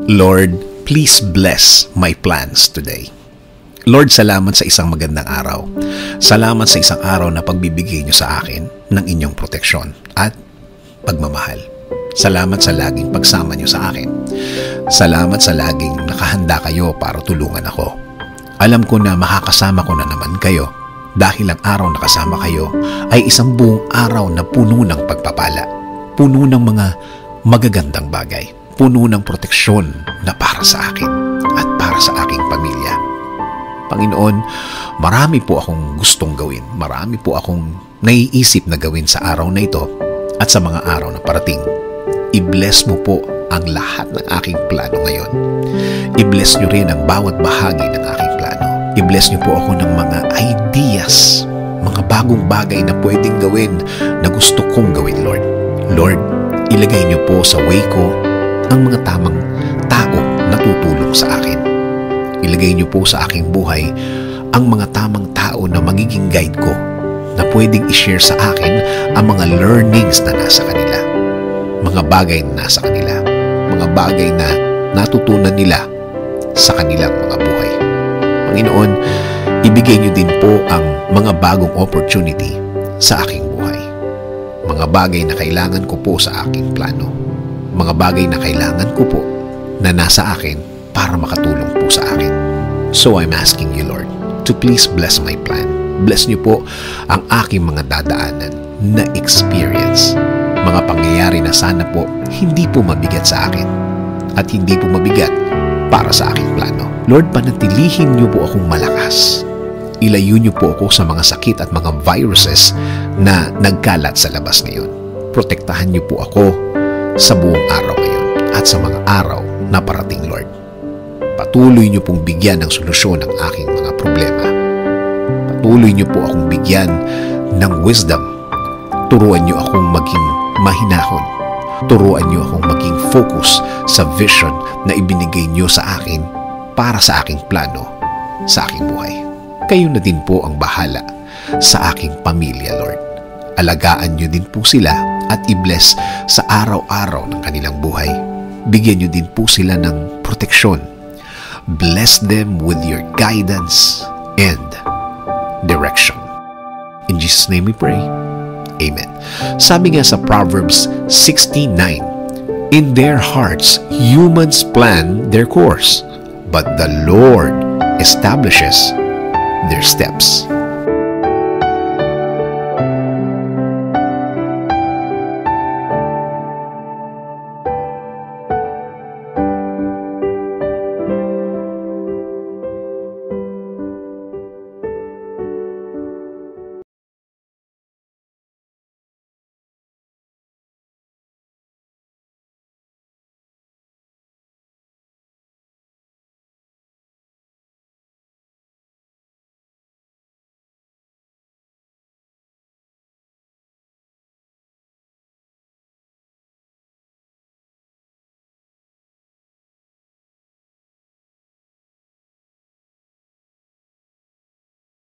Lord, please bless my plans today. Lord, salamat sa isang magandang araw. Salamat sa isang araw na pagbibigay niyo sa akin ng inyong proteksyon at pagmamahal. Salamat sa laging pagsama niyo sa akin. Salamat sa laging nakahanda kayo para tulungan ako. Alam ko na makakasama ko na naman kayo dahil ang araw na kasama kayo ay isang buong araw na puno ng pagpapala, puno ng mga magagandang bagay, puno ng proteksyon na para sa akin at para sa aking pamilya. Panginoon, marami po akong gustong gawin. Marami po akong naiisip na gawin sa araw na ito at sa mga araw na parating. I-bless mo po ang lahat ng aking plano ngayon. I-bless nyo rin ang bawat bahagi ng aking plano. I-bless nyo po ako ng mga ideas, mga bagong bagay na pwedeng gawin na gusto kong gawin, Lord. Lord, ilagay nyo po sa way ko ang mga tamang tao na tutulong sa akin. Ilagay niyo po sa aking buhay ang mga tamang tao na magiging guide ko na pwedeng i-share sa akin ang mga learnings na nasa kanila. Mga bagay na nasa kanila. Mga bagay na natutunan nila sa kanilang mga buhay. Panginoon, ibigay niyo din po ang mga bagong opportunity sa aking buhay. Mga bagay na kailangan ko po sa aking plano. Mga bagay na kailangan ko po na nasa akin para makatulong po sa akin. So I'm asking you, Lord, to please bless my plan. Bless niyo po ang aking mga dadaanan na experience. Mga pangyayari na sana po hindi po mabigat sa akin at hindi po mabigat para sa aking plano. Lord, panatilihin niyo po akong malakas. Ilayo niyo po ako sa mga sakit at mga viruses na nagkalat sa labas ngayon. Protektahan niyo po ako sa buong araw ngayon at sa mga araw na parating, Lord. Patuloy niyo pong bigyan ng solusyon ang aking mga problema. Patuloy niyo po akong bigyan ng wisdom. Turuan niyo akong maging mahinahon. Turuan niyo akong maging focus sa vision na ibinigay niyo sa akin para sa aking plano, sa aking buhay. Kayo na din po ang bahala sa aking pamilya, Lord. Alagaan niyo din po sila at i-bless sa araw-araw ng kanilang buhay. Bigyan niyo din po sila ng proteksyon. Bless them with your guidance and direction. In Jesus' name we pray. Amen. Sabi nga sa Proverbs 16:9, in their hearts humans plan their course, but the Lord establishes their steps.